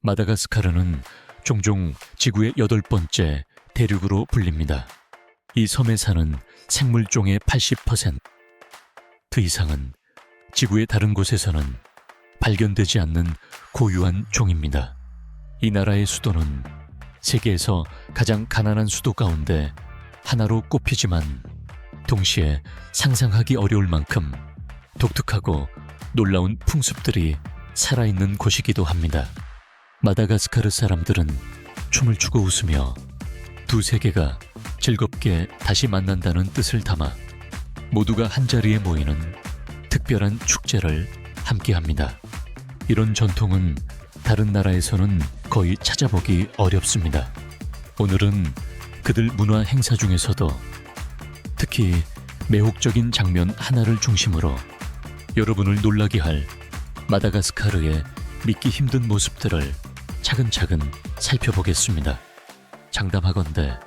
마다가스카르는 종종 지구의 8번째 대륙으로 불립니다. 이 섬에 사는 생물종의 80%, 그 이상은 지구의 다른 곳에서는 발견되지 않는 고유한 종입니다. 이 나라의 수도는 세계에서 가장 가난한 수도 가운데 하나로 꼽히지만 동시에 상상하기 어려울 만큼 독특하고 놀라운 풍습들이 살아있는 곳이기도 합니다. 마다가스카르 사람들은 춤을 추고 웃으며 두 세계가 즐겁게 다시 만난다는 뜻을 담아 모두가 한자리에 모이는 특별한 축제를 함께합니다. 이런 전통은 다른 나라에서는 거의 찾아보기 어렵습니다. 오늘은 그들 문화 행사 중에서도 특히 매혹적인 장면 하나를 중심으로 여러분을 놀라게 할 마다가스카르의 믿기 힘든 모습들을 차근차근 살펴보겠습니다. 장담하건대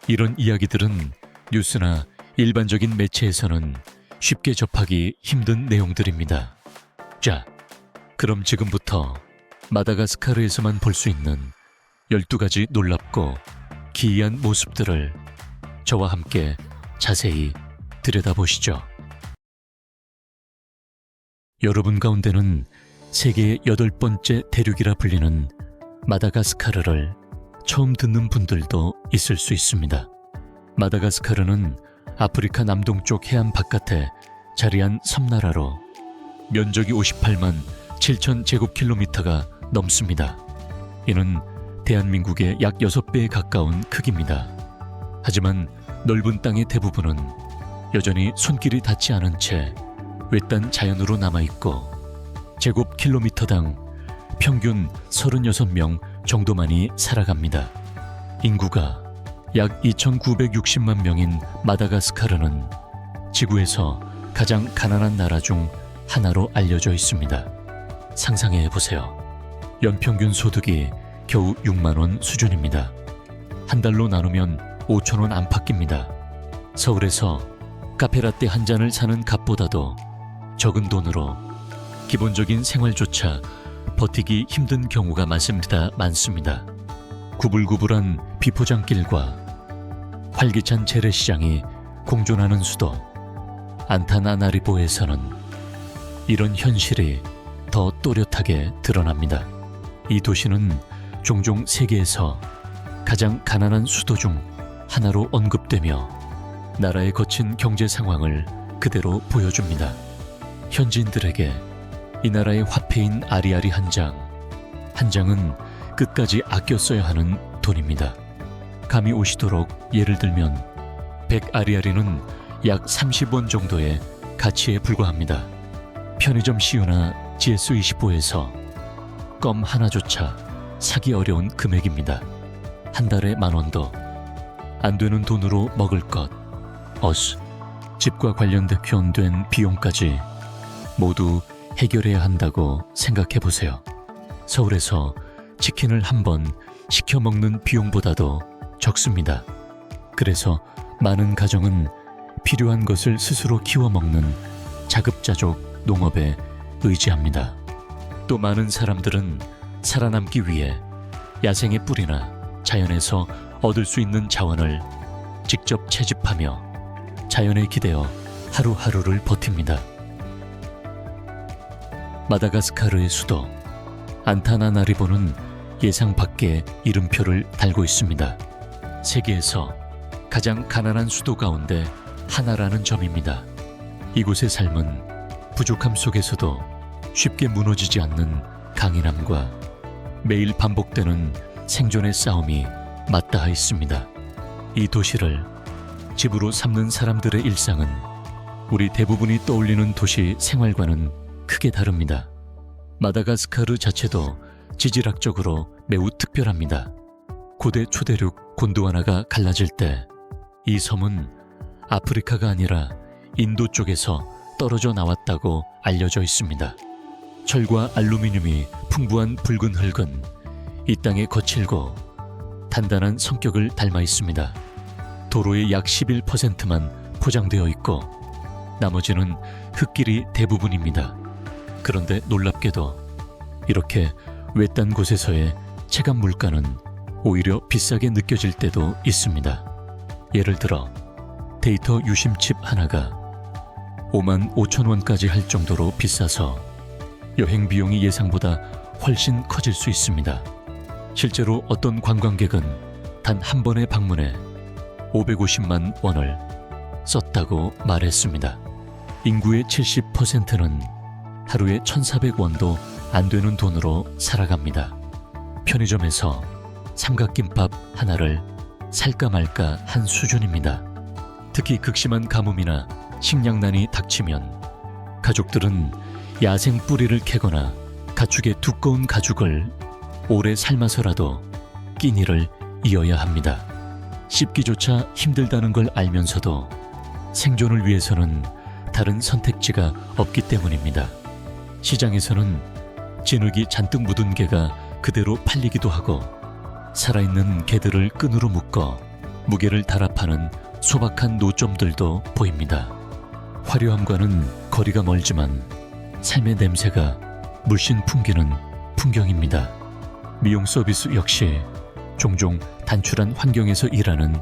이런 이야기들은 뉴스나 일반적인 매체에서는 쉽게 접하기 힘든 내용들입니다. 자, 그럼 지금부터 마다가스카르에서만 볼 수 있는 12가지 놀랍고 기이한 모습들을 저와 함께 자세히 들여다보시죠. 여러분 가운데는 세계의 8번째 대륙이라 불리는 마다가스카르를 처음 듣는 분들도 있을 수 있습니다. 마다가스카르는 아프리카 남동쪽 해안 바깥에 자리한 섬나라로 면적이 58만 7천 제곱킬로미터가 넘습니다. 이는 대한민국의 약 6배에 가까운 크기입니다. 하지만 넓은 땅의 대부분은 여전히 손길이 닿지 않은 채 외딴 자연으로 남아있고 제곱킬로미터당 평균 36명 정도만이 살아갑니다. 인구가 약 2,960만 명인 마다가스카르는 지구에서 가장 가난한 나라 중 하나로 알려져 있습니다. 상상해 보세요. 연평균 소득이 겨우 6만 원 수준입니다. 한 달로 나누면 5천 원 안팎입니다. 서울에서 카페라떼 한 잔을 사는 값보다도 적은 돈으로 기본적인 생활조차 버티기 힘든 경우가 많습니다. 구불구불한 비포장길과 활기찬 재래시장이 공존하는 수도 안타나나리보에서는 이런 현실이 더 또렷하게 드러납니다. 이 도시는 종종 세계에서 가장 가난한 수도 중 하나로 언급되며 나라의 거친 경제 상황을 그대로 보여줍니다. 현지인들에게 이 나라의 화폐인 아리아리 한 장은 끝까지 아껴 써야 하는 돈입니다. 감이 오시도록 예를 들면 100아리아리는 약 30원 정도의 가치에 불과합니다. 편의점 CU나 GS25에서 껌 하나조차 사기 어려운 금액입니다. 한 달에 10,000원도 안 되는 돈으로 먹을 것, 옷, 집과 관련된 비용까지 모두 해결해야 한다고 생각해 보세요. 서울에서 치킨을 한 번 시켜 먹는 비용보다도 적습니다. 그래서 많은 가정은 필요한 것을 스스로 키워 먹는 자급자족 농업에 의지합니다. 또 많은 사람들은 살아남기 위해 야생의 뿌리나 자연에서 얻을 수 있는 자원을 직접 채집하며 자연에 기대어 하루하루를 버팁니다. 마다가스카르의 수도 안타나나리보는 예상 밖의 이름표를 달고 있습니다. 세계에서 가장 가난한 수도 가운데 하나라는 점입니다. 이곳의 삶은 부족함 속에서도 쉽게 무너지지 않는 강인함과 매일 반복되는 생존의 싸움이 맞닿아 있습니다. 이 도시를 집으로 삼는 사람들의 일상은 우리 대부분이 떠올리는 도시 생활과는 크게 다릅니다. 마다가스카르 자체도 지질학적으로 매우 특별합니다. 고대 초대륙 곤드와나가 갈라질 때 이 섬은 아프리카가 아니라 인도 쪽에서 떨어져 나왔다고 알려져 있습니다. 철과 알루미늄이 풍부한 붉은 흙은 이 땅의 거칠고 단단한 성격을 닮아 있습니다. 도로의 약 11%만 포장되어 있고 나머지는 흙길이 대부분입니다. 그런데 놀랍게도 이렇게 외딴 곳에서의 체감 물가는 오히려 비싸게 느껴질 때도 있습니다. 예를 들어 데이터 유심칩 하나가 5만 5천 원까지 할 정도로 비싸서 여행 비용이 예상보다 훨씬 커질 수 있습니다. 실제로 어떤 관광객은 단 한 번의 방문에 550만 원을 썼다고 말했습니다. 인구의 70%는 하루에 1,400원도 안 되는 돈으로 살아갑니다. 편의점에서 삼각김밥 하나를 살까 말까 한 수준입니다. 특히 극심한 가뭄이나 식량난이 닥치면 가족들은 야생 뿌리를 캐거나 가축의 두꺼운 가죽을 오래 삶아서라도 끼니를 이어야 합니다. 씹기조차 힘들다는 걸 알면서도 생존을 위해서는 다른 선택지가 없기 때문입니다. 시장에서는 진흙이 잔뜩 묻은 개가 그대로 팔리기도 하고 살아있는 개들을 끈으로 묶어 무게를 달아 파는 소박한 노점들도 보입니다. 화려함과는 거리가 멀지만 삶의 냄새가 물씬 풍기는 풍경입니다. 미용 서비스 역시 종종 단출한 환경에서 일하는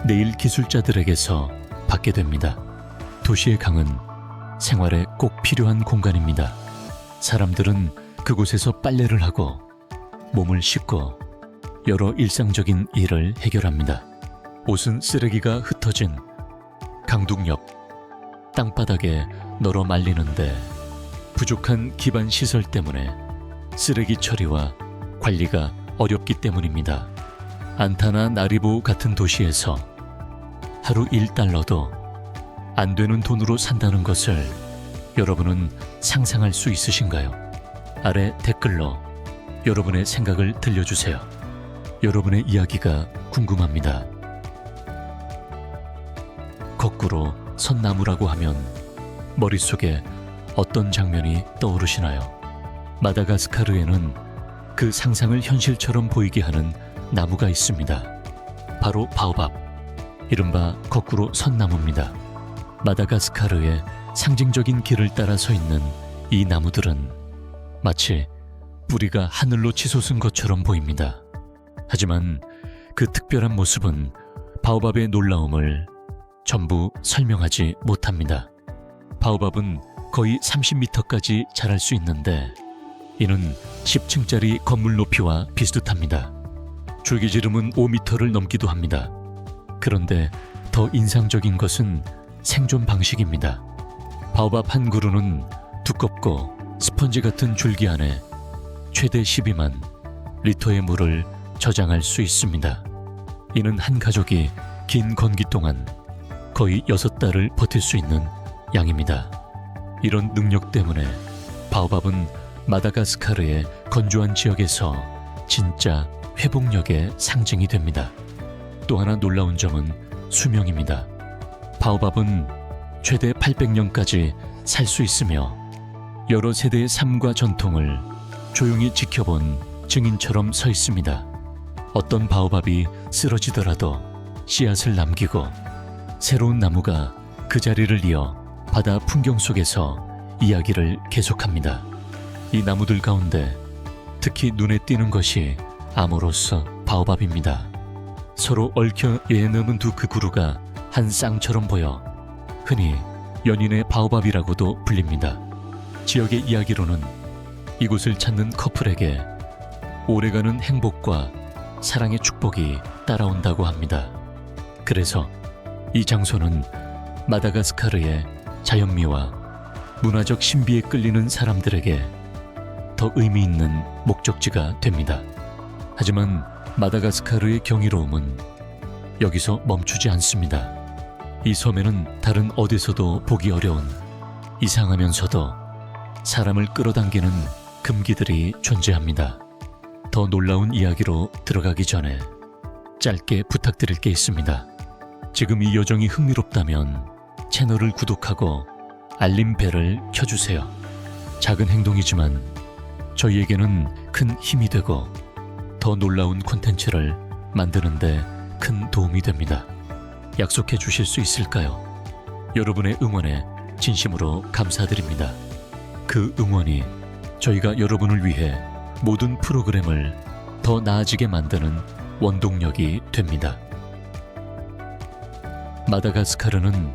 네일 기술자들에게서 받게 됩니다. 도시의 강은 생활에 꼭 필요한 공간입니다. 사람들은 그곳에서 빨래를 하고 몸을 씻고 여러 일상적인 일을 해결합니다. 옷은 쓰레기가 흩어진 강둑 옆 땅바닥에 널어 말리는데 부족한 기반 시설 때문에 쓰레기 처리와 관리가 어렵기 때문입니다. 안타나 나리보 같은 도시에서 하루 1달러도 안 되는 돈으로 산다는 것을 여러분은 상상할 수 있으신가요? 아래 댓글로 여러분의 생각을 들려주세요. 여러분의 이야기가 궁금합니다. 거꾸로 선 나무라고 하면 머릿속에 어떤 장면이 떠오르시나요? 마다가스카르에는 그 상상을 현실처럼 보이게 하는 나무가 있습니다. 바로 바오밥, 이른바 거꾸로 선 나무입니다. 마다가스카르의 상징적인 길을 따라 서 있는 이 나무들은 마치 뿌리가 하늘로 치솟은 것처럼 보입니다. 하지만 그 특별한 모습은 바오밥의 놀라움을 전부 설명하지 못합니다. 바오밥은 거의 30m까지 자랄 수 있는데 이는 10층짜리 건물 높이와 비슷합니다. 줄기지름은 5m를 넘기도 합니다. 그런데 더 인상적인 것은 생존 방식입니다. 바오밥 한 그루는 두껍고 스펀지 같은 줄기 안에 최대 12만 리터의 물을 저장할 수 있습니다. 이는 한 가족이 긴 건기 동안 거의 6달을 버틸 수 있는 양입니다. 이런 능력 때문에 바오밥은 마다가스카르의 건조한 지역에서 진짜 회복력의 상징이 됩니다. 또 하나 놀라운 점은 수명입니다. 바오밥은 최대 800년까지 살 수 있으며 여러 세대의 삶과 전통을 조용히 지켜본 증인처럼 서 있습니다. 어떤 바오밥이 쓰러지더라도 씨앗을 남기고 새로운 나무가 그 자리를 이어 바다 풍경 속에서 이야기를 계속합니다. 이 나무들 가운데 특히 눈에 띄는 것이 아모로스 바오밥입니다. 서로 얽혀 예능은 두 그 그루가 한 쌍처럼 보여 흔히 연인의 바오밥이라고도 불립니다. 지역의 이야기로는 이곳을 찾는 커플에게 오래가는 행복과 사랑의 축복이 따라온다고 합니다. 그래서 이 장소는 마다가스카르의 자연미와 문화적 신비에 끌리는 사람들에게 더 의미 있는 목적지가 됩니다. 하지만 마다가스카르의 경이로움은 여기서 멈추지 않습니다. 이 섬에는 다른 어디서도 보기 어려운 이상하면서도 사람을 끌어당기는 금기들이 존재합니다. 더 놀라운 이야기로 들어가기 전에 짧게 부탁드릴 게 있습니다. 지금 이 여정이 흥미롭다면 채널을 구독하고 알림벨을 켜주세요. 작은 행동이지만 저희에게는 큰 힘이 되고 더 놀라운 콘텐츠를 만드는 데 큰 도움이 됩니다. 약속해 주실 수 있을까요? 여러분의 응원에 진심으로 감사드립니다. 그 응원이 저희가 여러분을 위해 모든 프로그램을 더 나아지게 만드는 원동력이 됩니다. 마다가스카르는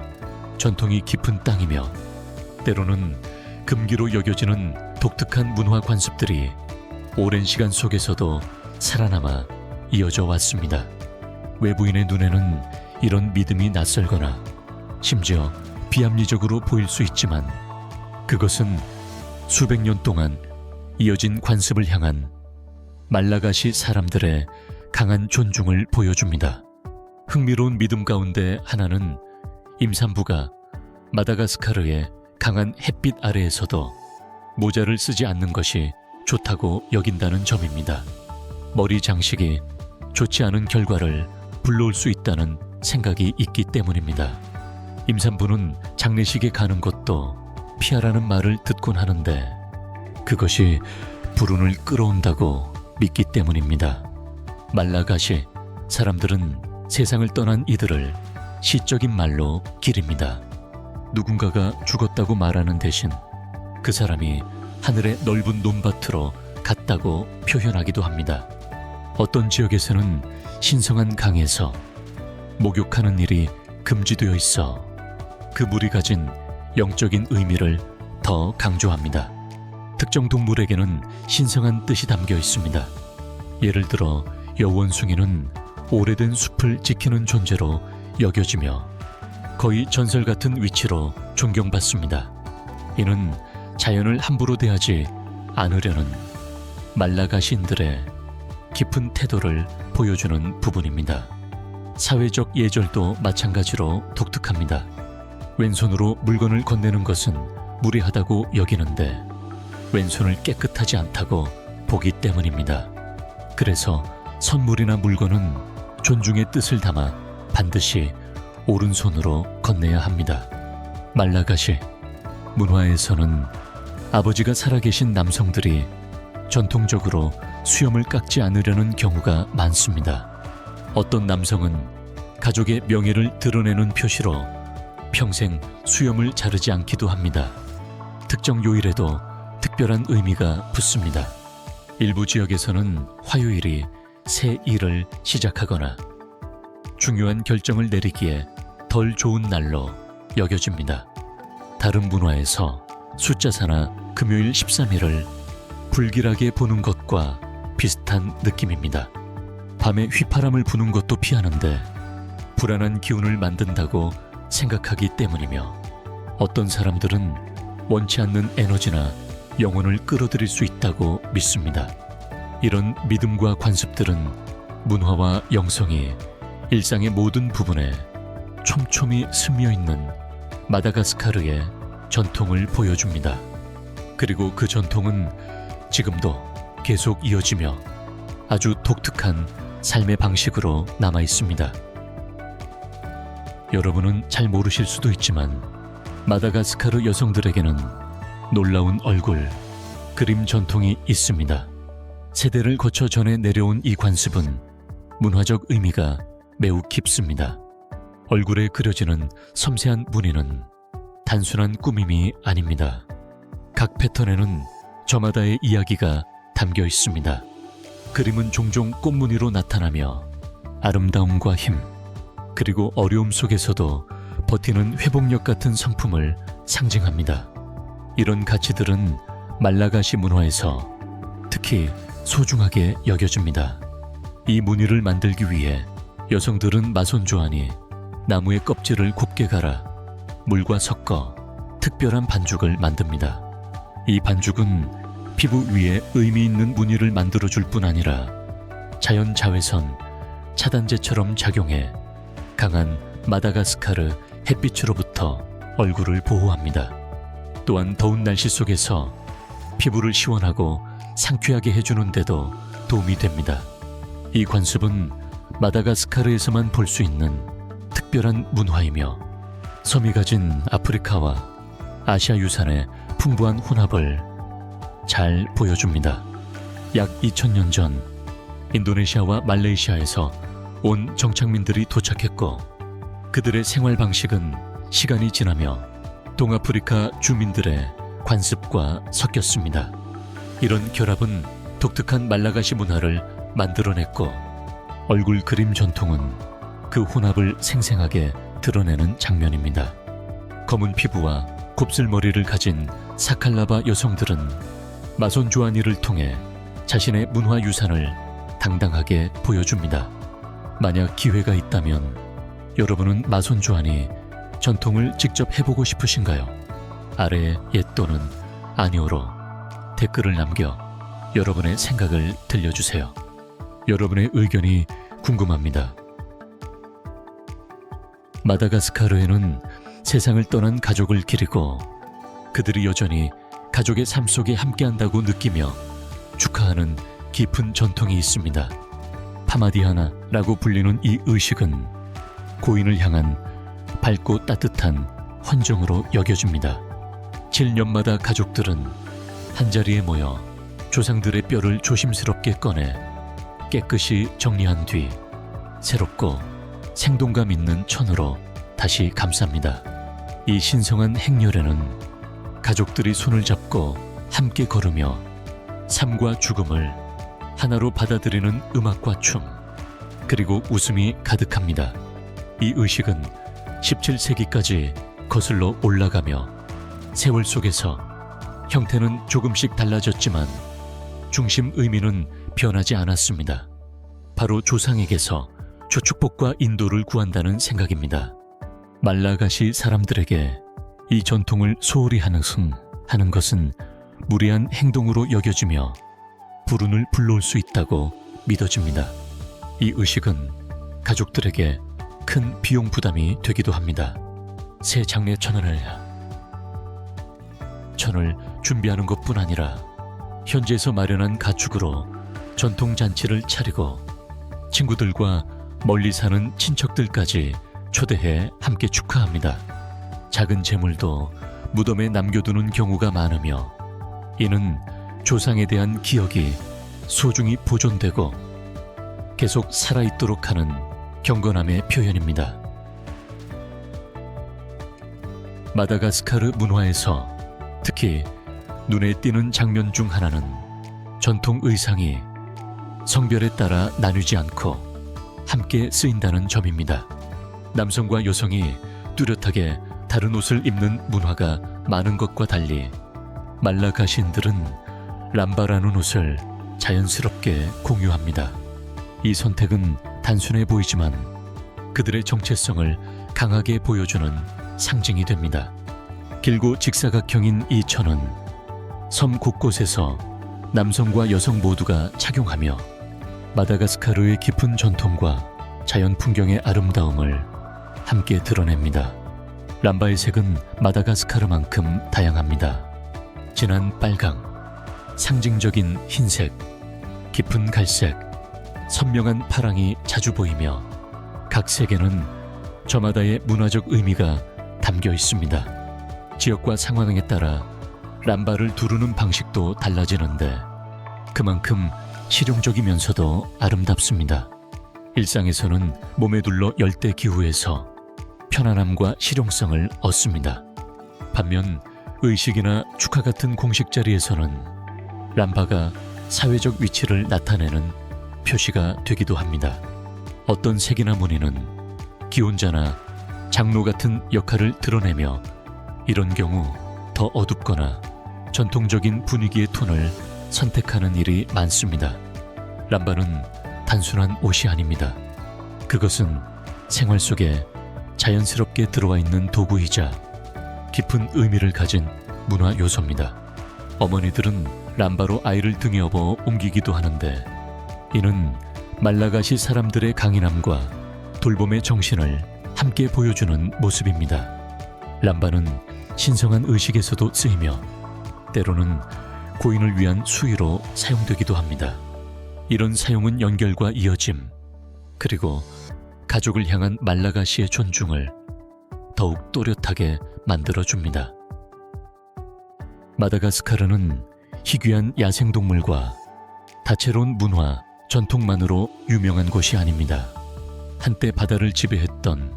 전통이 깊은 땅이며 때로는 금기로 여겨지는 독특한 문화 관습들이 오랜 시간 속에서도 살아남아 이어져 왔습니다. 외부인의 눈에는 이런 믿음이 낯설거나 심지어 비합리적으로 보일 수 있지만 그것은 수백 년 동안 이어진 관습을 향한 말라가시 사람들의 강한 존중을 보여줍니다. 흥미로운 믿음 가운데 하나는 임산부가 마다가스카르의 강한 햇빛 아래에서도 모자를 쓰지 않는 것이 좋다고 여긴다는 점입니다. 머리 장식이 좋지 않은 결과를 불러올 수 있다는 생각이 있기 때문입니다. 임산부는 장례식에 가는 것도 피하라는 말을 듣곤 하는데 그것이 불운을 끌어온다고 믿기 때문입니다. 말라가시 사람들은 세상을 떠난 이들을 시적인 말로 기립니다. 누군가가 죽었다고 말하는 대신 그 사람이 하늘의 넓은 논밭으로 갔다고 표현하기도 합니다. 어떤 지역에서는 신성한 강에서 목욕하는 일이 금지되어 있어 그 물이 가진 영적인 의미를 더 강조합니다. 특정 동물에게는 신성한 뜻이 담겨 있습니다. 예를 들어 여원숭이는 오래된 숲을 지키는 존재로 여겨지며 거의 전설 같은 위치로 존경받습니다. 이는 자연을 함부로 대하지 않으려는 말라가시인들의 깊은 태도를 보여주는 부분입니다. 사회적 예절도 마찬가지로 독특합니다. 왼손으로 물건을 건네는 것은 무례하다고 여기는데 왼손을 깨끗하지 않다고 보기 때문입니다. 그래서 선물이나 물건은 존중의 뜻을 담아 반드시 오른손으로 건네야 합니다. 말라가시 문화에서는 아버지가 살아계신 남성들이 전통적으로 수염을 깎지 않으려는 경우가 많습니다. 어떤 남성은 가족의 명예를 드러내는 표시로 평생 수염을 자르지 않기도 합니다. 특정 요일에도 특별한 의미가 붙습니다. 일부 지역에서는 화요일이 새 일을 시작하거나 중요한 결정을 내리기에 덜 좋은 날로 여겨집니다. 다른 문화에서 숫자사나 금요일 13일을 불길하게 보는 것과 비슷한 느낌입니다. 밤에 휘파람을 부는 것도 피하는데 불안한 기운을 만든다고 생각하기 때문이며 어떤 사람들은 원치 않는 에너지나 영혼을 끌어들일 수 있다고 믿습니다. 이런 믿음과 관습들은 문화와 영성이 일상의 모든 부분에 촘촘히 스며있는 마다가스카르의 전통을 보여줍니다. 그리고 그 전통은 지금도 계속 이어지며 아주 독특한 삶의 방식으로 남아 있습니다. 여러분은 잘 모르실 수도 있지만 마다가스카르 여성들에게는 놀라운 얼굴, 그림 전통이 있습니다. 세대를 거쳐 전해 내려온 이 관습은 문화적 의미가 매우 깊습니다. 얼굴에 그려지는 섬세한 무늬는 단순한 꾸밈이 아닙니다. 각 패턴에는 저마다의 이야기가 담겨 있습니다. 그림은 종종 꽃무늬로 나타나며 아름다움과 힘, 그리고 어려움 속에서도 버티는 회복력 같은 성품을 상징합니다. 이런 가치들은 말라가시 문화에서 특히 소중하게 여겨집니다. 이 무늬를 만들기 위해 여성들은 마손조아니 나무의 껍질을 곱게 갈아 물과 섞어 특별한 반죽을 만듭니다. 이 반죽은 피부 위에 의미 있는 무늬를 만들어줄 뿐 아니라 자연 자외선 차단제처럼 작용해 강한 마다가스카르 햇빛으로부터 얼굴을 보호합니다. 또한 더운 날씨 속에서 피부를 시원하고 상쾌하게 해주는 데도 도움이 됩니다. 이 관습은 마다가스카르에서만 볼 수 있는 특별한 문화이며 섬이 가진 아프리카와 아시아 유산의 풍부한 혼합을 잘 보여줍니다. 약 2000년 전 인도네시아와 말레이시아에서 온 정착민들이 도착했고 그들의 생활 방식은 시간이 지나며 동아프리카 주민들의 관습과 섞였습니다. 이런 결합은 독특한 말라가시 문화를 만들어냈고, 얼굴 그림 전통은 그 혼합을 생생하게 드러내는 장면입니다. 검은 피부와 곱슬머리를 가진 사칼라바 여성들은 마손 조아니를 통해 자신의 문화 유산을 당당하게 보여줍니다. 만약 기회가 있다면 여러분은 마손 조아니 전통을 직접 해보고 싶으신가요? 아래 예 또는 아니오로 댓글을 남겨 여러분의 생각을 들려주세요. 여러분의 의견이 궁금합니다. 마다가스카르에는 세상을 떠난 가족을 기리고 그들이 여전히 가족의 삶 속에 함께한다고 느끼며 축하하는 깊은 전통이 있습니다. 파마디하나라고 불리는 이 의식은 고인을 향한 밝고 따뜻한 헌정으로 여겨집니다. 7년마다 가족들은 한자리에 모여 조상들의 뼈를 조심스럽게 꺼내 깨끗이 정리한 뒤 새롭고 생동감 있는 천으로 다시 감쌉니다. 이 신성한 행렬에는 가족들이 손을 잡고 함께 걸으며 삶과 죽음을 하나로 받아들이는 음악과 춤, 그리고 웃음이 가득합니다. 이 의식은 17세기까지 거슬러 올라가며 세월 속에서 형태는 조금씩 달라졌지만 중심 의미는 변하지 않았습니다. 바로 조상에게서 축복과 인도를 구한다는 생각입니다. 말라가시 사람들에게 이 전통을 소홀히 하는 것은 무례한 행동으로 여겨지며 불운을 불러올 수 있다고 믿어집니다. 이 의식은 가족들에게 큰 비용 부담이 되기도 합니다. 새 장례 천을 준비하는 것뿐 아니라 현지에서 마련한 가축으로 전통잔치를 차리고 친구들과 멀리 사는 친척들까지 초대해 함께 축하합니다. 작은 재물도 무덤에 남겨두는 경우가 많으며 이는 조상에 대한 기억이 소중히 보존되고 계속 살아있도록 하는 경건함의 표현입니다. 마다가스카르 문화에서 특히 눈에 띄는 장면 중 하나는 전통 의상이 성별에 따라 나뉘지 않고 함께 쓰인다는 점입니다. 남성과 여성이 뚜렷하게 다른 옷을 입는 문화가 많은 것과 달리 말라가시인들은 람바라는 옷을 자연스럽게 공유합니다. 이 선택은 단순해 보이지만 그들의 정체성을 강하게 보여주는 상징이 됩니다. 길고 직사각형인 이 천은 섬 곳곳에서 남성과 여성 모두가 착용하며 마다가스카르의 깊은 전통과 자연 풍경의 아름다움을 함께 드러냅니다. 람바의 색은 마다가스카르만큼 다양합니다. 진한 빨강, 상징적인 흰색, 깊은 갈색, 선명한 파랑이 자주 보이며 각 색에는 저마다의 문화적 의미가 담겨 있습니다. 지역과 상황에 따라 람바를 두르는 방식도 달라지는데 그만큼 실용적이면서도 아름답습니다. 일상에서는 몸에 둘러 열대 기후에서 편안함과 실용성을 얻습니다. 반면 의식이나 축하 같은 공식 자리에서는 람바가 사회적 위치를 나타내는 표시가 되기도 합니다. 어떤 색이나 무늬는 기혼자나 장로 같은 역할을 드러내며 이런 경우 더 어둡거나 전통적인 분위기의 톤을 선택하는 일이 많습니다. 람바는 단순한 옷이 아닙니다. 그것은 생활 속에 자연스럽게 들어와 있는 도구이자 깊은 의미를 가진 문화 요소입니다. 어머니들은 람바로 아이를 등에 업어 옮기기도 하는데 이는 말라가시 사람들의 강인함과 돌봄의 정신을 함께 보여주는 모습입니다. 람바는 신성한 의식에서도 쓰이며 때로는 고인을 위한 수의로 사용되기도 합니다. 이런 사용은 연결과 이어짐, 그리고 가족을 향한 말라가시의 존중을 더욱 또렷하게 만들어줍니다. 마다가스카르는 희귀한 야생동물과 다채로운 문화, 전통만으로 유명한 곳이 아닙니다. 한때 바다를 지배했던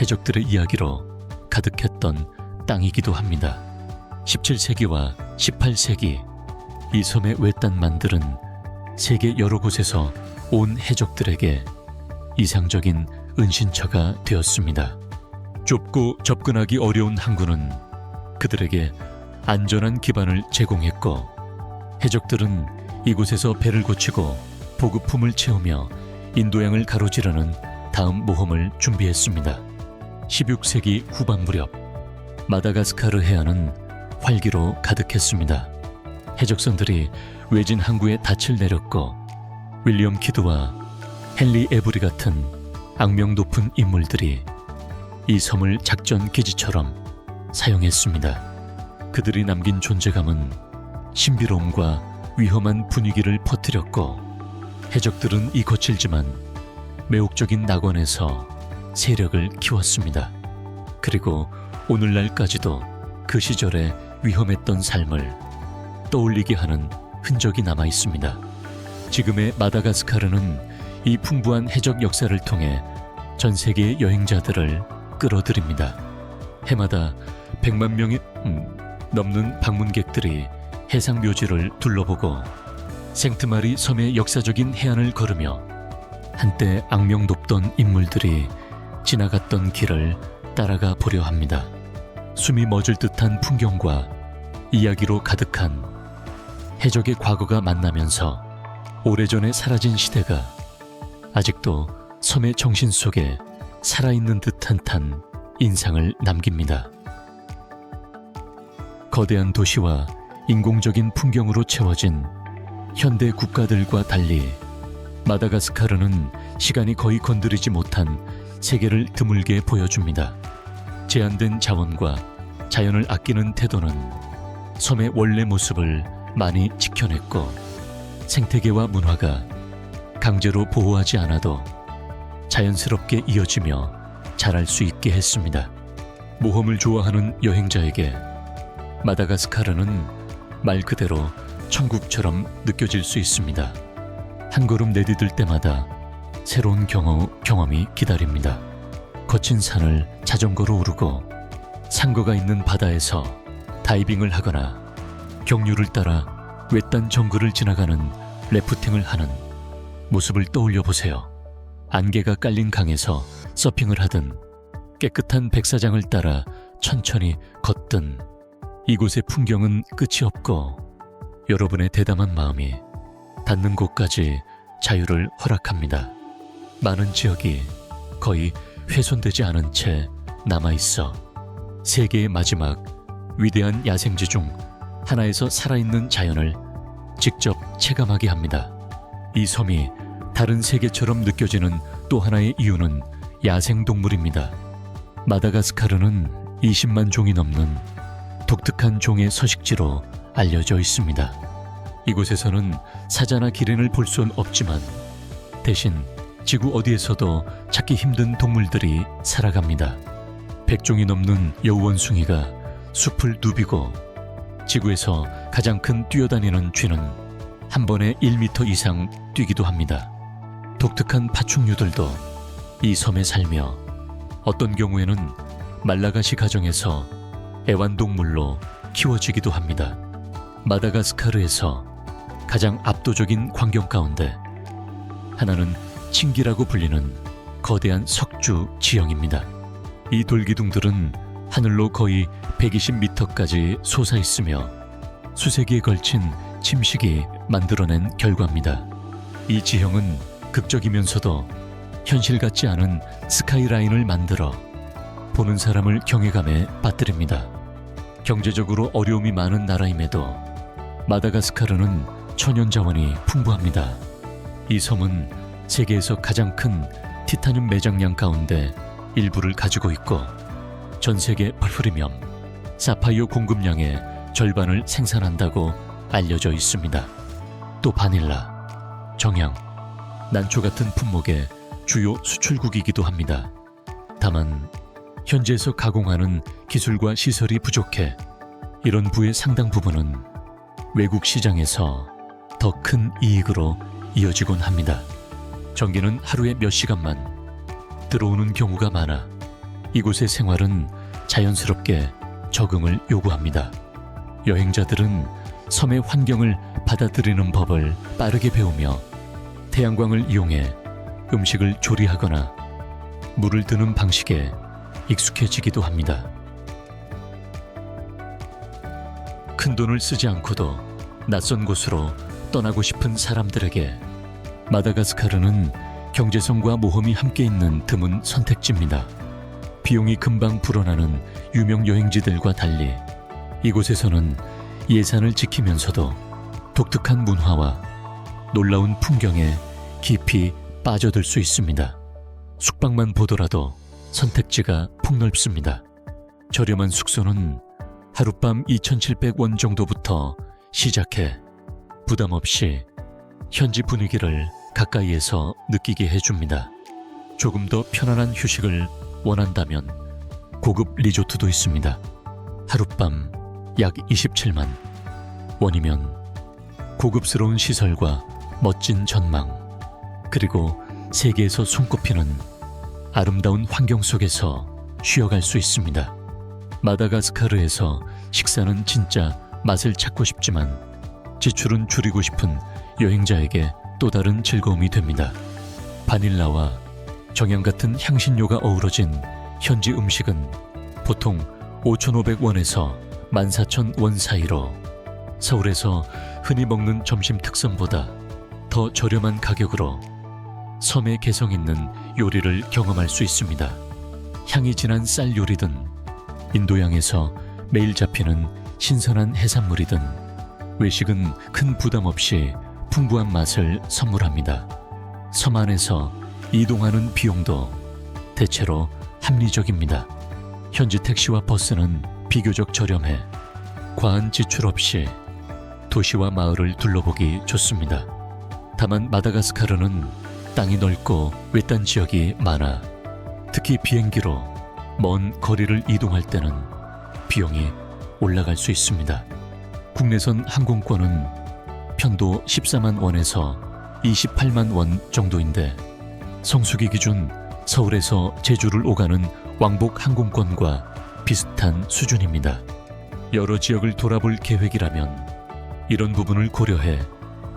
해적들의 이야기로 가득했던 땅이기도 합니다. 17세기와 18세기 이 섬의 외딴만들은 세계 여러 곳에서 온 해적들에게 이상적인 은신처가 되었습니다. 좁고 접근하기 어려운 항구는 그들에게 안전한 기반을 제공했고, 해적들은 이곳에서 배를 고치고 보급품을 채우며 인도양을 가로지르는 다음 모험을 준비했습니다. 16세기 후반 무렵 마다가스카르 해안은 활기로 가득했습니다. 해적선들이 외진 항구에 닻을 내렸고, 윌리엄 키드와 헨리 에브리 같은 악명 높은 인물들이 이 섬을 작전 기지처럼 사용했습니다. 그들이 남긴 존재감은 신비로움과 위험한 분위기를 퍼뜨렸고, 해적들은 이 거칠지만 매혹적인 낙원에서 세력을 키웠습니다. 그리고 오늘날까지도 그 시절의 위험했던 삶을 떠올리게 하는 흔적이 남아 있습니다. 지금의 마다가스카르는 이 풍부한 해적 역사를 통해 전 세계의 여행자들을 끌어들입니다. 해마다 100만 명이 넘는 방문객들이 해상 묘지를 둘러보고 생트마리 섬의 역사적인 해안을 걸으며 한때 악명 높던 인물들이 지나갔던 길을 따라가 보려 합니다. 숨이 멎을 듯한 풍경과 이야기로 가득한 해적의 과거가 만나면서 오래전에 사라진 시대가 아직도 섬의 정신 속에 살아있는 듯한 인상을 남깁니다. 거대한 도시와 인공적인 풍경으로 채워진 현대 국가들과 달리 마다가스카르는 시간이 거의 건드리지 못한 세계를 드물게 보여줍니다. 제한된 자원과 자연을 아끼는 태도는 섬의 원래 모습을 많이 지켜냈고, 생태계와 문화가 강제로 보호하지 않아도 자연스럽게 이어지며 자랄 수 있게 했습니다. 모험을 좋아하는 여행자에게 마다가스카르는 말 그대로 천국처럼 느껴질 수 있습니다. 한 걸음 내디딜 때마다 새로운 경험이 기다립니다. 거친 산을 자전거로 오르고 상거가 있는 바다에서 다이빙을 하거나 경류를 따라 외딴 정글을 지나가는 래프팅을 하는 모습을 떠올려 보세요. 안개가 깔린 강에서 서핑을 하든 깨끗한 백사장을 따라 천천히 걷든 이곳의 풍경은 끝이 없고, 여러분의 대담한 마음이 닿는 곳까지 자유를 허락합니다. 많은 지역이 거의 훼손되지 않은 채 남아있어 세계의 마지막 위대한 야생지 중 하나에서 살아있는 자연을 직접 체감하게 합니다. 이 섬이 다른 세계처럼 느껴지는 또 하나의 이유는 야생동물입니다. 마다가스카르는 20만 종이 넘는 독특한 종의 서식지로 알려져 있습니다. 이곳에서는 사자나 기린을 볼 수는 없지만 대신 지구 어디에서도 찾기 힘든 동물들이 살아갑니다. 100종이 넘는 여우원숭이가 숲을 누비고, 지구에서 가장 큰 뛰어다니는 쥐는 한 번에 1m 이상 뛰기도 합니다. 독특한 파충류들도 이 섬에 살며 어떤 경우에는 말라가시 가정에서 애완동물로 키워지기도 합니다. 마다가스카르에서 가장 압도적인 광경 가운데 하나는 칭기라고 불리는 거대한 석주 지형입니다. 이 돌기둥들은 하늘로 거의 120m까지 솟아있으며 수세기에 걸친 침식이 만들어낸 결과입니다. 이 지형은 극적이면서도 현실 같지 않은 스카이라인을 만들어 보는 사람을 경외감에 빠뜨립니다. 경제적으로 어려움이 많은 나라임에도 마다가스카르는 천연자원이 풍부합니다. 이 섬은 세계에서 가장 큰 티타늄 매장량 가운데 일부를 가지고 있고, 전 세계 벌프리뮴, 사파이어 공급량의 절반을 생산한다고 알려져 있습니다. 또 바닐라, 정향, 난초 같은 품목의 주요 수출국이기도 합니다. 다만 현지에서 가공하는 기술과 시설이 부족해 이런 부의 상당 부분은 외국 시장에서 더 큰 이익으로 이어지곤 합니다. 전기는 하루에 몇 시간만 들어오는 경우가 많아 이곳의 생활은 자연스럽게 적응을 요구합니다. 여행자들은 섬의 환경을 받아들이는 법을 빠르게 배우며 태양광을 이용해 음식을 조리하거나 물을 드는 방식에 익숙해지기도 합니다. 큰 돈을 쓰지 않고도 낯선 곳으로 떠나고 싶은 사람들에게 마다가스카르는 경제성과 모험이 함께 있는 드문 선택지입니다. 비용이 금방 불어나는 유명 여행지들과 달리 이곳에서는 예산을 지키면서도 독특한 문화와 놀라운 풍경에 깊이 빠져들 수 있습니다. 숙박만 보더라도 선택지가 폭넓습니다. 저렴한 숙소는 하룻밤 2,700원 정도부터 시작해 부담 없이 현지 분위기를 가까이에서 느끼게 해줍니다. 조금 더 편안한 휴식을 원한다면 고급 리조트도 있습니다. 하룻밤 약 27만 원이면 고급스러운 시설과 멋진 전망, 그리고 세계에서 손꼽히는 아름다운 환경 속에서 쉬어갈 수 있습니다. 마다가스카르에서 식사는 진짜 맛을 찾고 싶지만 지출은 줄이고 싶은 여행자에게 또 다른 즐거움이 됩니다. 바닐라와 정향 같은 향신료가 어우러진 현지 음식은 보통 5,500원에서 14,000원 사이로 서울에서 흔히 먹는 점심 특선보다 더 저렴한 가격으로 섬의 개성 있는 요리를 경험할 수 있습니다. 향이 진한 쌀 요리든 인도양에서 매일 잡히는 신선한 해산물이든 외식은 큰 부담 없이 풍부한 맛을 선물합니다. 섬 안에서 이동하는 비용도 대체로 합리적입니다. 현지 택시와 버스는 비교적 저렴해 과한 지출 없이 도시와 마을을 둘러보기 좋습니다. 다만 마다가스카르는 땅이 넓고 외딴 지역이 많아 특히 비행기로 먼 거리를 이동할 때는 비용이 올라갈 수 있습니다. 국내선 항공권은 편도 14만 원에서 28만 원 정도인데 성수기 기준 서울에서 제주를 오가는 왕복 항공권과 비슷한 수준입니다. 여러 지역을 돌아볼 계획이라면 이런 부분을 고려해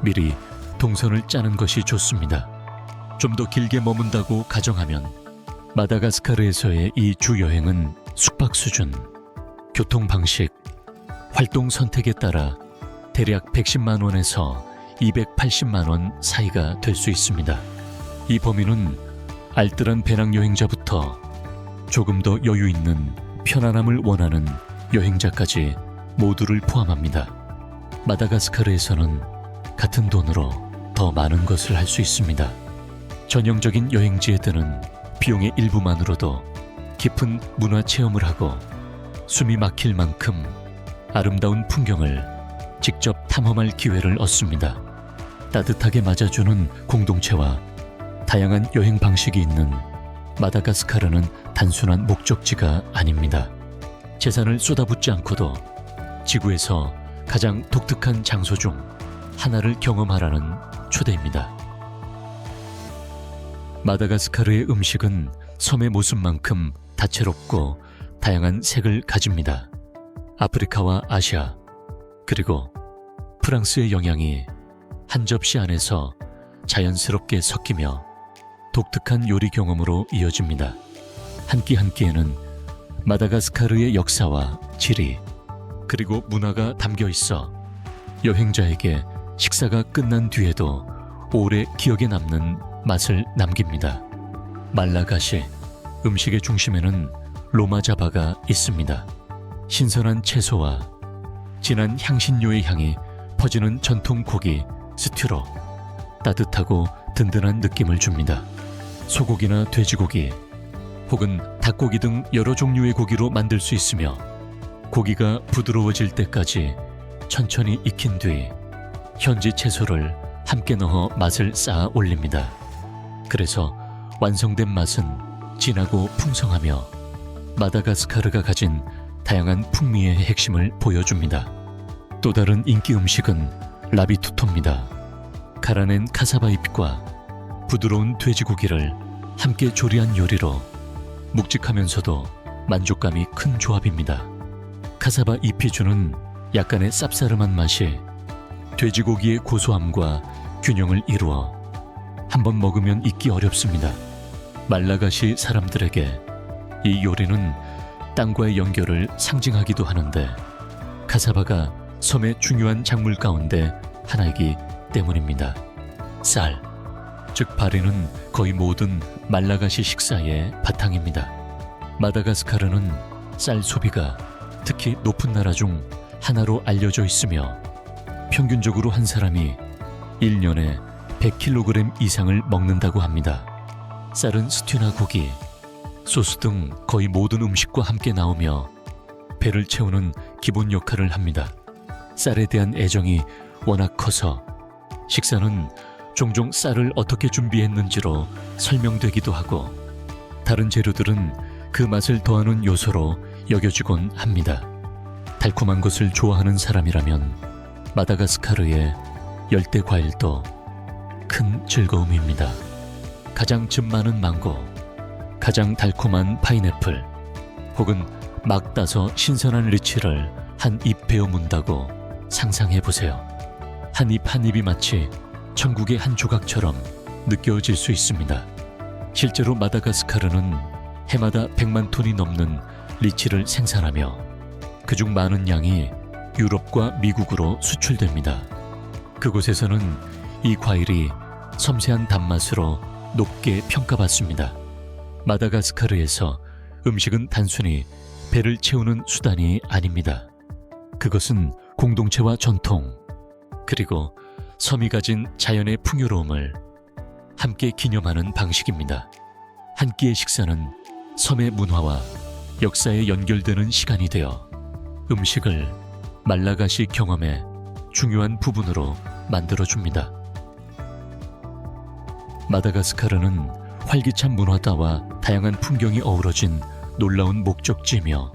미리 동선을 짜는 것이 좋습니다. 좀 더 길게 머문다고 가정하면 마다가스카르에서의 이 주 여행은 숙박 수준, 교통 방식, 활동 선택에 따라 대략 110만 원에서 280만 원 사이가 될 수 있습니다. 이 범위는 알뜰한 배낭 여행자부터 조금 더 여유 있는 편안함을 원하는 여행자까지 모두를 포함합니다. 마다가스카르에서는 같은 돈으로 더 많은 것을 할 수 있습니다. 전형적인 여행지에 드는 비용의 일부만으로도 깊은 문화 체험을 하고 숨이 막힐 만큼 아름다운 풍경을 직접 탐험할 기회를 얻습니다. 따뜻하게 맞아주는 공동체와 다양한 여행 방식이 있는 마다가스카르는 단순한 목적지가 아닙니다. 재산을 쏟아붓지 않고도 지구에서 가장 독특한 장소 중 하나를 경험하라는 초대입니다. 마다가스카르의 음식은 섬의 모습만큼 다채롭고 다양한 색을 가집니다. 아프리카와 아시아, 그리고 프랑스의 영향이 한 접시 안에서 자연스럽게 섞이며 독특한 요리 경험으로 이어집니다. 한 끼 한 끼에는 마다가스카르의 역사와 지리, 그리고 문화가 담겨 있어 여행자에게 식사가 끝난 뒤에도 오래 기억에 남는 맛을 남깁니다. 말라가시, 음식의 중심에는 로마자바가 있습니다. 신선한 채소와 진한 향신료의 향이 퍼지는 전통 고기 스튜로, 따뜻하고 든든한 느낌을 줍니다. 소고기나 돼지고기 혹은 닭고기 등 여러 종류의 고기로 만들 수 있으며 고기가 부드러워질 때까지 천천히 익힌 뒤 현지 채소를 함께 넣어 맛을 쌓아 올립니다. 그래서 완성된 맛은 진하고 풍성하며 마다가스카르가 가진 다양한 풍미의 핵심을 보여줍니다. 또 다른 인기 음식은 라비투토입니다. 갈아낸 카사바 잎과 부드러운 돼지고기를 함께 조리한 요리로 묵직하면서도 만족감이 큰 조합입니다. 카사바 잎이 주는 약간의 쌉싸름한 맛이 돼지고기의 고소함과 균형을 이루어 한번 먹으면 잊기 어렵습니다. 말라가시 사람들에게 이 요리는 땅과의 연결을 상징하기도 하는데 카사바가 섬의 중요한 작물 가운데 하나이기 때문입니다. 쌀, 즉 바리는 거의 모든 말라가시 식사의 바탕입니다. 마다가스카르는 쌀 소비가 특히 높은 나라 중 하나로 알려져 있으며 평균적으로 한 사람이 1년에 100kg 이상을 먹는다고 합니다. 쌀은 스튜나 고기, 소스 등 거의 모든 음식과 함께 나오며 배를 채우는 기본 역할을 합니다. 쌀에 대한 애정이 워낙 커서 식사는 종종 쌀을 어떻게 준비했는지로 설명되기도 하고 다른 재료들은 그 맛을 더하는 요소로 여겨지곤 합니다. 달콤한 것을 좋아하는 사람이라면 마다가스카르의 열대 과일도 큰 즐거움입니다. 가장 즙 많은 망고, 가장 달콤한 파인애플, 혹은 막 따서 신선한 리치를 한 입 베어 문다고 상상해 보세요. 한 입 한 입이 마치 천국의 한 조각처럼 느껴질 수 있습니다. 실제로 마다가스카르는 해마다 100만 톤이 넘는 리치를 생산하며 그중 많은 양이 유럽과 미국으로 수출됩니다. 그곳에서는 이 과일이 섬세한 단맛으로 높게 평가받습니다. 마다가스카르에서 음식은 단순히 배를 채우는 수단이 아닙니다. 그것은 공동체와 전통, 그리고 섬이 가진 자연의 풍요로움을 함께 기념하는 방식입니다. 한 끼의 식사는 섬의 문화와 역사에 연결되는 시간이 되어 음식을 말라가시 경험의 중요한 부분으로 만들어줍니다. 마다가스카르는 활기찬 문화다와 다양한 풍경이 어우러진 놀라운 목적지이며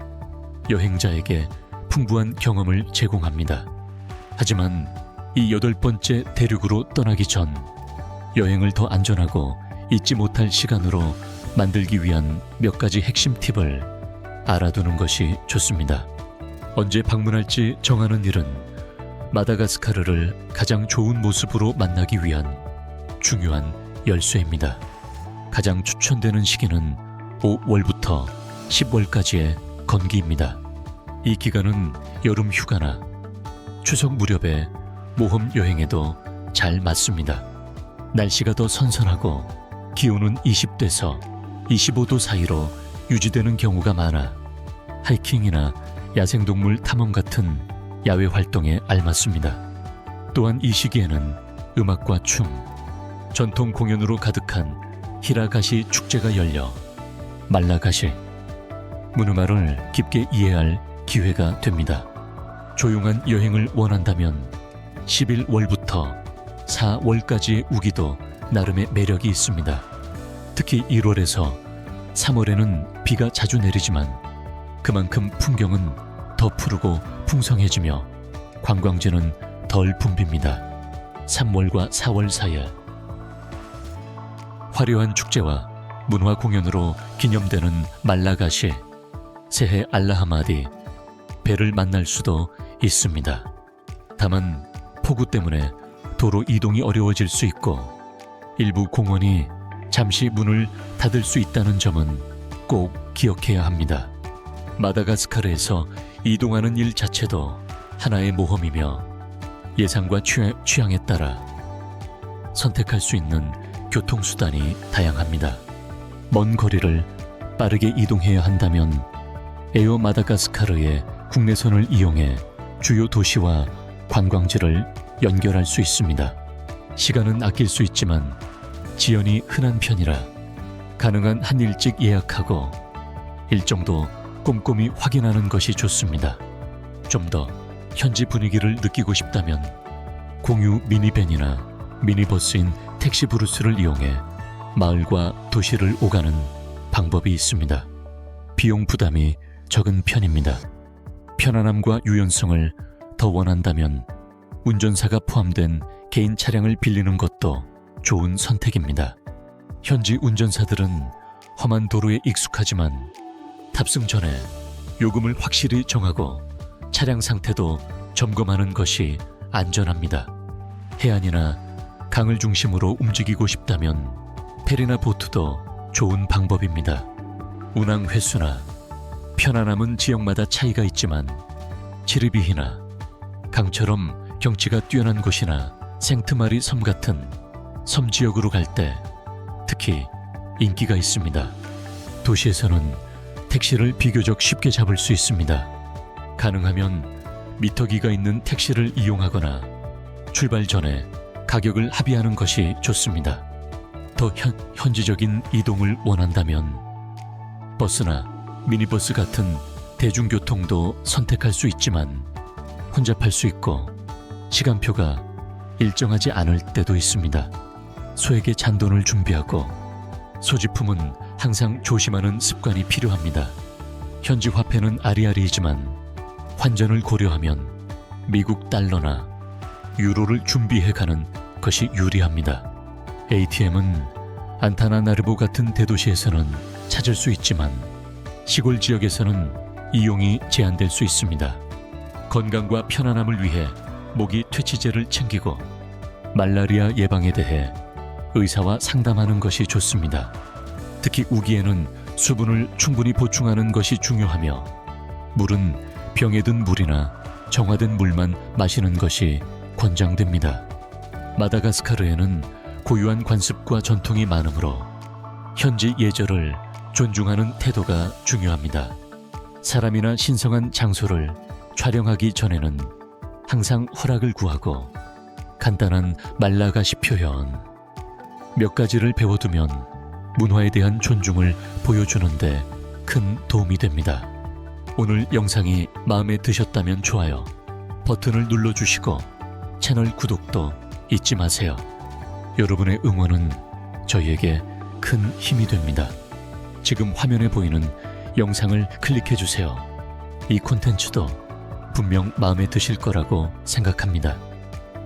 여행자에게 풍부한 경험을 제공합니다. 하지만 이 8번째 대륙으로 떠나기 전 여행을 더 안전하고 잊지 못할 시간으로 만들기 위한 몇 가지 핵심 팁을 알아두는 것이 좋습니다. 언제 방문할지 정하는 일은 마다가스카르를 가장 좋은 모습으로 만나기 위한 중요한 열쇠입니다. 가장 추천되는 시기는 5월부터 10월까지의 건기입니다. 이 기간은 여름 휴가나 추석 무렵의 모험 여행에도 잘 맞습니다. 날씨가 더 선선하고 기온은 20도에서 25도 사이로 유지되는 경우가 많아 하이킹이나 야생동물 탐험 같은 야외 활동에 알맞습니다. 또한 이 시기에는 음악과 춤, 전통 공연으로 가득한 히라가시 축제가 열려 말라가시, 무누마를 깊게 이해할 기회가 됩니다. 조용한 여행을 원한다면 11월부터 4월까지의 우기도 나름의 매력이 있습니다. 특히 1월에서 3월에는 비가 자주 내리지만 그만큼 풍경은 더 푸르고 풍성해지며 관광지는 덜 붐빕니다. 3월과 4월 사이에 화려한 축제와 문화 공연으로 기념되는 말라가시, 새해 알라하마디, 배를 만날 수도 있습니다. 다만 폭우 때문에 도로 이동이 어려워질 수 있고 일부 공원이 잠시 문을 닫을 수 있다는 점은 꼭 기억해야 합니다. 마다가스카르에서 이동하는 일 자체도 하나의 모험이며 예상과 취향에 따라 선택할 수 있는 교통수단이 다양합니다. 먼 거리를 빠르게 이동해야 한다면 에어 마다가스카르의 국내선을 이용해 주요 도시와 관광지를 연결할 수 있습니다. 시간은 아낄 수 있지만 지연이 흔한 편이라 가능한 한 일찍 예약하고 일정도 꼼꼼히 확인하는 것이 좋습니다. 좀 더 현지 분위기를 느끼고 싶다면 공유 미니밴이나 미니버스인 택시브루스를 이용해 마을과 도시를 오가는 방법이 있습니다. 비용 부담이 적은 편입니다. 편안함과 유연성을 더 원한다면 운전사가 포함된 개인 차량을 빌리는 것도 좋은 선택입니다. 현지 운전사들은 험한 도로에 익숙하지만 탑승 전에 요금을 확실히 정하고 차량 상태도 점검하는 것이 안전합니다. 해안이나 강을 중심으로 움직이고 싶다면 페리나 보트도 좋은 방법입니다. 운항 횟수나 편안함은 지역마다 차이가 있지만 지르비히나 강처럼 경치가 뛰어난 곳이나 생트마리 섬 같은 섬 지역으로 갈 때 특히 인기가 있습니다. 도시에서는 택시를 비교적 쉽게 잡을 수 있습니다. 가능하면 미터기가 있는 택시를 이용하거나 출발 전에 가격을 합의하는 것이 좋습니다. 더 현지적인 이동을 원한다면 버스나 미니버스 같은 대중교통도 선택할 수 있지만 혼잡할 수 있고 시간표가 일정하지 않을 때도 있습니다. 소에게 잔돈을 준비하고 소지품은 항상 조심하는 습관이 필요합니다. 현지 화폐는 아리아리이지만 환전을 고려하면 미국 달러나 유로를 준비해가는 것이 유리합니다. ATM은 안타나나르보 같은 대도시에서는 찾을 수 있지만 시골 지역에서는 이용이 제한될 수 있습니다. 건강과 편안함을 위해 모기 퇴치제를 챙기고 말라리아 예방에 대해 의사와 상담하는 것이 좋습니다. 특히 우기에는 수분을 충분히 보충하는 것이 중요하며 물은 병에 든 물이나 정화된 물만 마시는 것이 권장됩니다. 마다가스카르에는 고유한 관습과 전통이 많으므로 현지 예절을 존중하는 태도가 중요합니다. 사람이나 신성한 장소를 촬영하기 전에는 항상 허락을 구하고 간단한 말라가시 표현 몇 가지를 배워두면 문화에 대한 존중을 보여주는데 큰 도움이 됩니다. 오늘 영상이 마음에 드셨다면 좋아요 버튼을 눌러주시고 채널 구독도 잊지 마세요. 여러분의 응원은 저희에게 큰 힘이 됩니다. 지금 화면에 보이는 영상을 클릭해주세요. 이 콘텐츠도 분명 마음에 드실 거라고 생각합니다.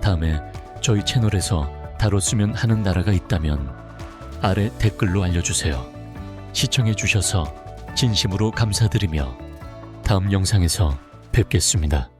다음에 저희 채널에서 다뤘으면 하는 나라가 있다면 아래 댓글로 알려주세요. 시청해주셔서 진심으로 감사드리며 다음 영상에서 뵙겠습니다.